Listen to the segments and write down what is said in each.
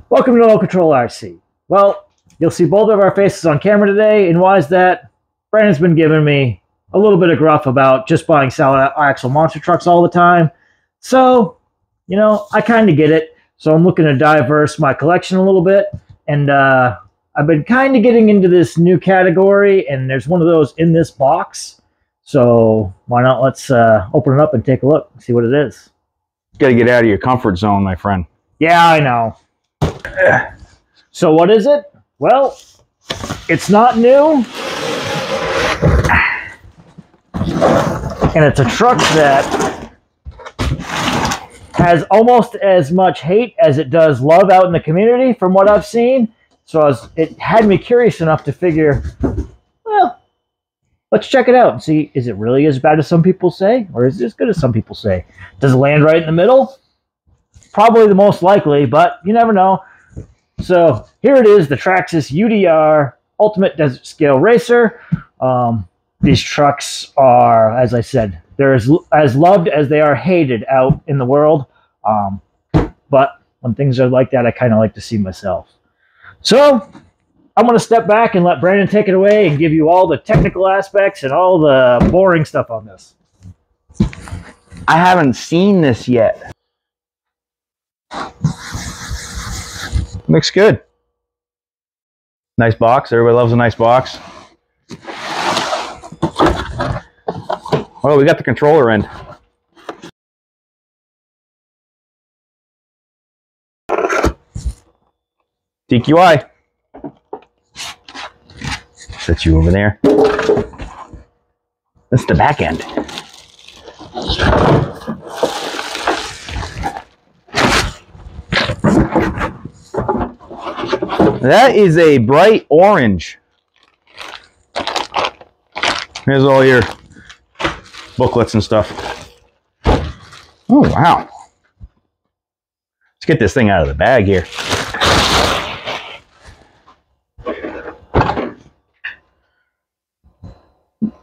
Welcome to Low Control RC. Well, you'll see both of our faces on camera today, and why is that? Brandon's been giving me a little bit of gruff about just buying solid axle monster trucks all the time. So, you know, I kind of get it. So I'm looking to diverse my collection a little bit, and I've been kind of getting into this new category, and there's one of those in this box. So why not let's open it up and take a look and see what it is. Got to get out of your comfort zone, my friend. Yeah, I know. So what is it? Well, it's not new. And it's a truck that has almost as much hate as it does love out in the community from what I've seen. So it had me curious enough to figure, well, let's check it out and see, is it really as bad as some people say? Or is it as good as some people say? Does it land right in the middle? Probably the most likely, but you never know. So here it is, the Traxxas UDR Ultimate Desert Scale Racer. These trucks are, as I said, they're as loved as they are hated out in the world. But when things are like that, I kind of like to see myself. So I'm going to step back and let Brandon take it away and give you all the technical aspects and all the boring stuff on this. I haven't seen this yet. Looks good. Nice box. Everybody loves a nice box. Well, we got the controller end. TQI. Set you over there. That's the back end. That is a bright orange. Here's all your booklets and stuff. Oh, wow. Let's get this thing out of the bag here.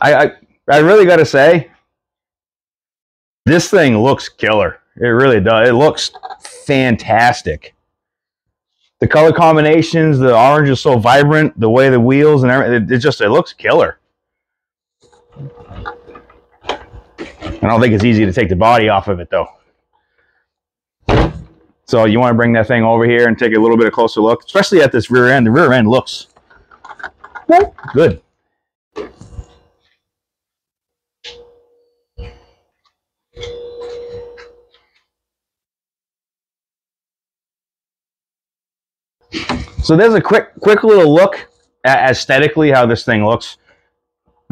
I really got to say, this thing looks killer. It really does. It looks fantastic. The color combinations, the orange is so vibrant, the way the wheels and everything, it looks killer. I don't think it's easy to take the body off of it though. So you want to bring that thing over here and take a little bit of closer look, especially at this rear end. The rear end looks good. So there's a quick little look at aesthetically how this thing looks.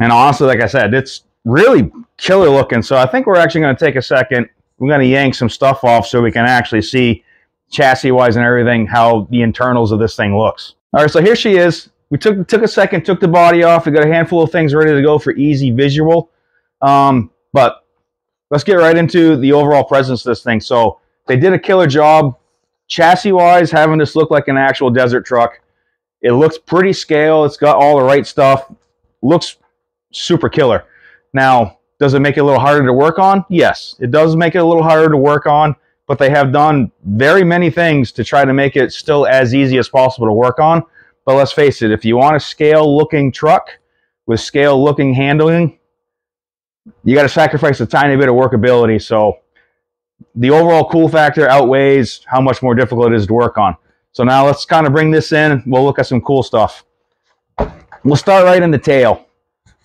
And honestly, like I said, it's really killer looking. So I think we're actually going to take a second. We're going to yank some stuff off so we can actually see chassis-wise and everything how the internals of this thing looks. All right, so here she is. We took a second, took the body off. We got a handful of things ready to go for easy visual. But let's get right into the overall presence of this thing. So they did a killer job. Chassis-wise, having this look like an actual desert truck. It looks pretty scale. It's got all the right stuff. Looks super killer. Now, does it make it a little harder to work on? Yes, it does make it a little harder to work on, but they have done very many things to try to make it still as easy as possible to work on. But let's face it, if you want a scale-looking truck with scale-looking handling, you got to sacrifice a tiny bit of workability. So the overall cool factor outweighs how much more difficult it is to work on. So now let's kind of bring this in. We'll look at some cool stuff. We'll start right in the tail.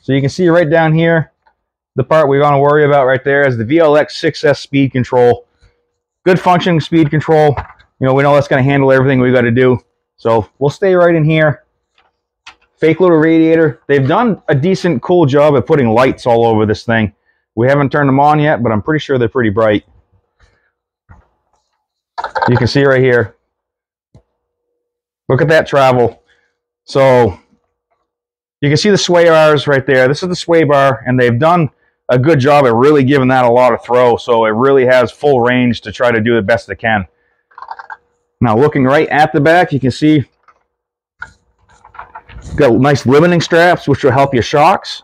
So you can see right down here, the part we're going to worry about right there is the VLX 6S speed control. Good functioning speed control. You know, we know that's going to handle everything we got to do. So we'll stay right in here. Fake little radiator. They've done a decent, cool job at putting lights all over this thing. We haven't turned them on yet, but I'm pretty sure they're pretty bright. You can see right here. Look at that travel. So you can see the sway bars right there. This is the sway bar, and they've done a good job at really giving that a lot of throw. So it really has full range to try to do the best it can. Now looking right at the back, you can see got nice limiting straps, which will help your shocks.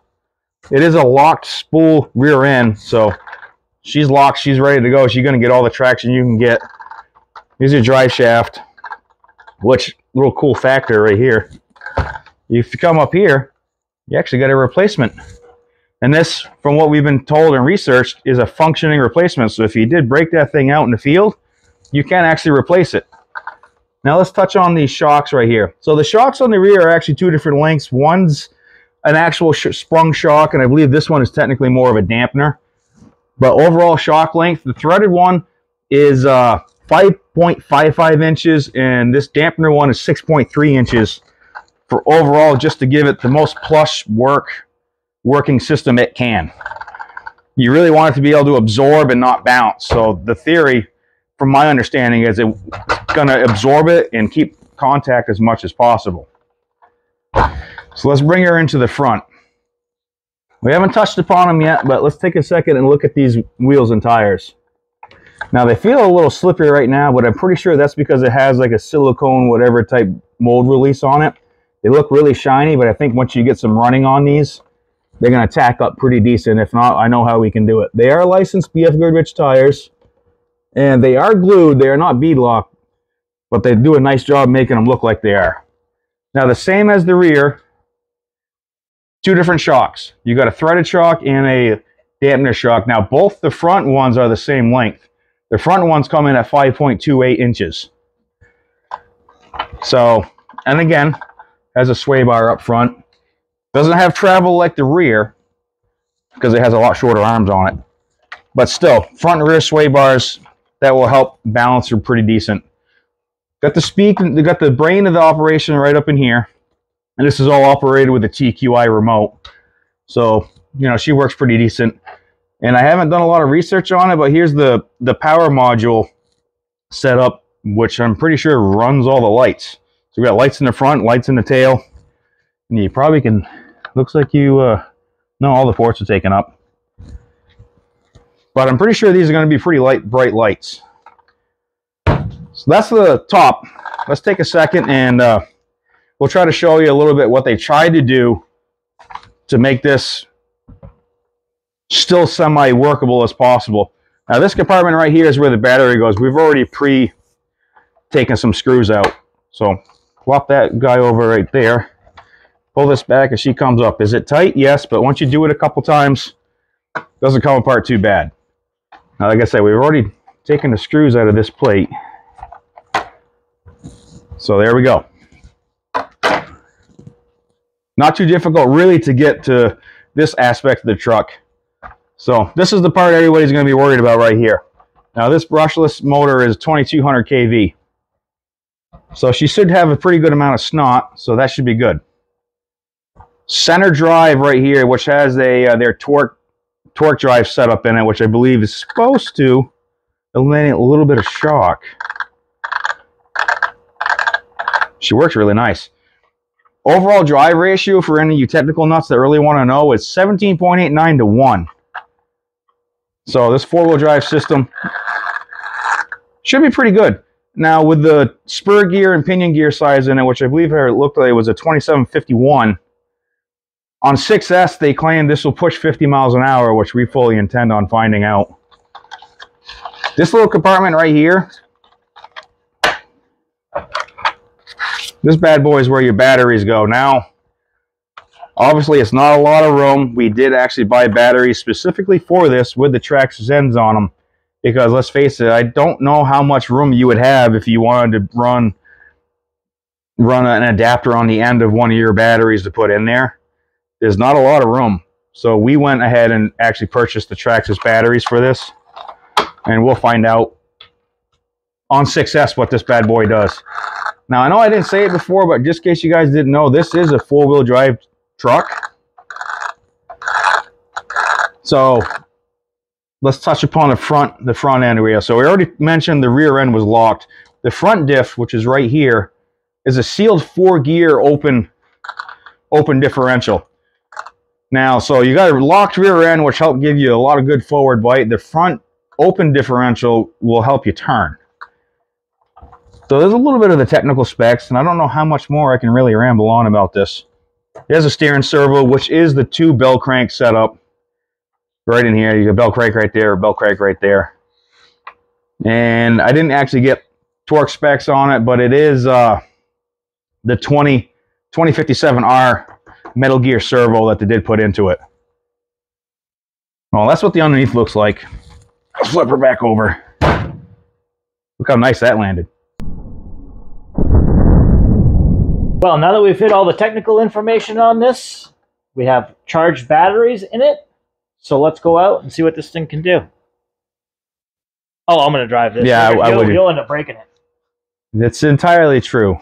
It is a locked spool rear end, so she's locked, she's ready to go. She's going to get all the traction you can get. Here's your drive shaft. which little cool factor right here. If you come up here, you actually get a replacement. And this, from what we've been told and researched, is a functioning replacement. So if you did break that thing out in the field, you can actually replace it. Now let's touch on these shocks right here. So the shocks on the rear are actually two different lengths. One's an actual sprung shock, and I believe this one is technically more of a dampener. But overall shock length, the threaded one is 5.55 inches, and this dampener one is 6.3 inches for overall, just to give it the most plush working system it can. You really want it to be able to absorb and not bounce. So the theory, from my understanding, is it's going to absorb it and keep contact as much as possible. So let's bring her into the front. We haven't touched upon them yet, but let's take a second and look at these wheels and tires. Now they feel a little slippery right now, but I'm pretty sure that's because it has like a silicone whatever type mold release on it. They look really shiny, but I think once you get some running on these, they're going to tack up pretty decent. If not, I know how we can do it. They are licensed BF Goodrich tires, and they are glued. They are not beadlocked, but they do a nice job making them look like they are. Now the same as the rear, two different shocks. You got a threaded shock and a dampener shock. Now both the front ones are the same length. The front ones come in at 5.28 inches. So, and again, has a sway bar up front. Doesn't have travel like the rear because it has a lot shorter arms on it. But still, front and rear sway bars, that will help balance her pretty decent. Got the brain of the operation right up in here. And this is all operated with a TQI remote. So, you know, she works pretty decent. And I haven't done a lot of research on it, but here's the power module set up, which I'm pretty sure runs all the lights. So we got lights in the front, lights in the tail. And you probably can, looks like you, no, all the ports are taken up. But I'm pretty sure these are going to be pretty bright lights. So that's the top. Let's take a second and we'll try to show you a little bit what they tried to do to make this still semi-workable as possible. Now this compartment right here is where the battery goes. We've already taken some screws out. So flop that guy over right there. Pull this back as she comes up. Is it tight? Yes, but once you do it a couple times, it doesn't come apart too bad. Now, like I said, we've already taken the screws out of this plate. So there we go. Not too difficult really to get to this aspect of the truck. So this is the part everybody's going to be worried about right here. Now this brushless motor is 2200 kV. So she should have a pretty good amount of snot, so that should be good. Center drive right here, which has their torque drive setup in it, which I believe is supposed to eliminate a little bit of shock. She works really nice. Overall drive ratio, for any of you technical nuts that really want to know, is 17.89 to 1. So this four-wheel drive system should be pretty good. Now with the spur gear and pinion gear size in it, which I believe it looked like it was a 2751, on 6S they claim this will push 50 miles an hour, which we fully intend on finding out. This little compartment right here, this bad boy is where your batteries go. Now, obviously it's not a lot of room. We did actually buy batteries specifically for this with the Traxxas ends on them. Because let's face it, I don't know how much room you would have if you wanted to run an adapter on the end of one of your batteries to put in there. There's not a lot of room. So we went ahead and actually purchased the Traxxas batteries for this. And we'll find out on 6S what this bad boy does. Now, I know I didn't say it before, but just in case you guys didn't know, this is a four-wheel drive truck. So let's touch upon the front end area. So we already mentioned the rear end was locked. The front diff, which is right here, is a sealed 4-gear open differential. Now, so you got a locked rear end, which help give you a lot of good forward bite. The front open differential will help you turn. So there's a little bit of the technical specs, and I don't know how much more I can really ramble on about this. There's a steering servo, which is the 2 bell crank setup. Right in here, you got bell crank right there, bell crank right there. And I didn't actually get torque specs on it, but it is the 2057R Metal Gear servo that they did put into it. Well, that's what the underneath looks like. I'll flip her back over. Look how nice that landed. Well, now that we've hit all the technical information on this, we have charged batteries in it. So let's go out and see what this thing can do. Oh, I'm going to drive this. Yeah, I would. You'll end up breaking it. That's entirely true.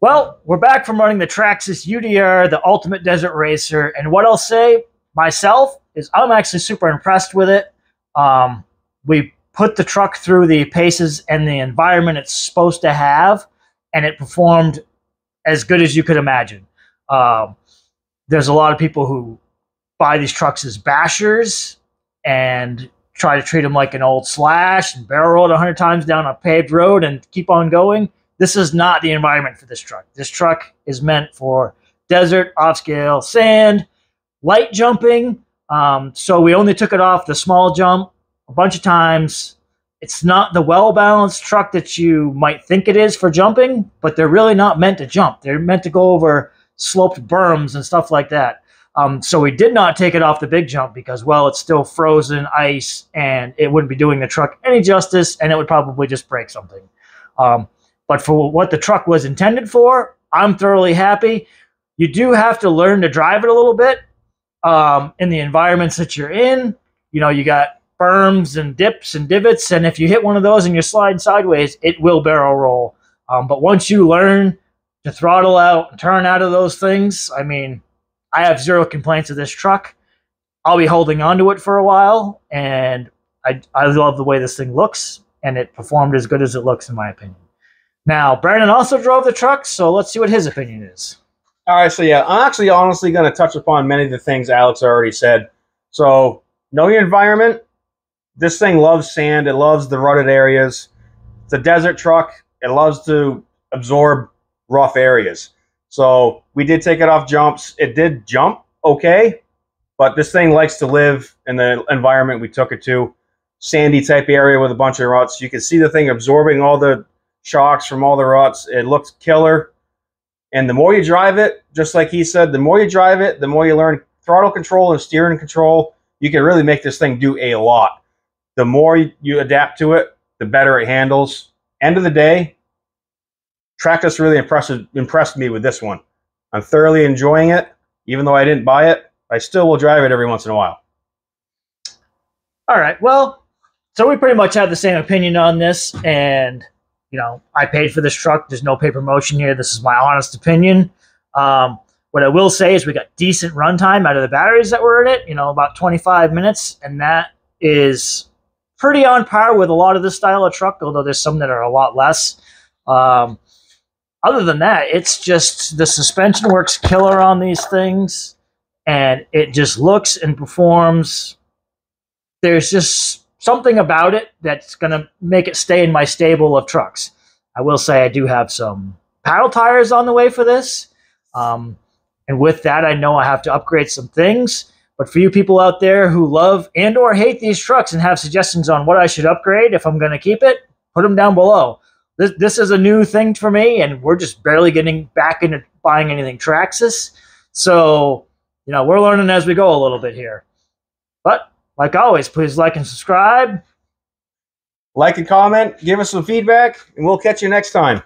Well, we're back from running the Traxxas UDR, the ultimate desert racer, and what I'll say myself is I'm actually super impressed with it. We put the truck through the paces and the environment it's supposed to have, and it performed as good as you could imagine. There's a lot of people who buy these trucks as bashers and try to treat them like an old Slash and barrel roll it 100 times down a paved road and keep on going. This is not the environment for this truck. This truck is meant for desert, off-scale, sand, light jumping. So we only took it off the small jump a bunch of times. It's not the well-balanced truck that you might think it is for jumping, but they're really not meant to jump. They're meant to go over sloped berms and stuff like that. So we did not take it off the big jump because, well, it's still frozen ice and it wouldn't be doing the truck any justice and it would probably just break something. But for what the truck was intended for, I'm thoroughly happy. You do have to learn to drive it a little bit in the environments that you're in. You know, you got berms and dips and divots, and if you hit one of those and you're sliding sideways, it will barrel roll. But once you learn to throttle out and turn out of those things, I mean, I have zero complaints with this truck. I'll be holding on to it for a while, and I love the way this thing looks, and it performed as good as it looks, in my opinion. Now, Brandon also drove the truck, so let's see what his opinion is. All right, so yeah, I'm actually honestly going to touch upon many of the things Alex already said. So, know your environment. This thing loves sand. It loves the rutted areas. It's a desert truck. It loves to absorb rough areas. So, we did take it off jumps. It did jump okay, but this thing likes to live in the environment we took it to. Sandy type area with a bunch of ruts. You can see the thing absorbing all the shocks from all the ruts. It looks killer. And the more you drive it, just like he said, the more you drive it, the more you learn throttle control and steering control. You can really make this thing do a lot. The more you adapt to it, the better it handles. End of the day, Traxxas really impressed me with this one. I'm thoroughly enjoying it. Even though I didn't buy it, I still will drive it every once in a while. All right, well, so we pretty much have the same opinion on this, and you know, I paid for this truck. There's no pay promotion here. This is my honest opinion. What I will say is we got decent runtime out of the batteries that were in it, you know, about 25 minutes, and that is pretty on par with a lot of this style of truck, although there's some that are a lot less. Other than that, it's just the suspension works killer on these things, and it just looks and performs. There's just something about it that's going to make it stay in my stable of trucks. I will say I do have some paddle tires on the way for this. And with that, I know I have to upgrade some things. But for you people out there who love and or hate these trucks and have suggestions on what I should upgrade if I'm going to keep it, put them down below. This is a new thing for me, and we're just barely getting back into buying anything Traxxas. So, you know, we're learning as we go a little bit here. But like always, please like and subscribe. Like and comment, give us some feedback, and we'll catch you next time.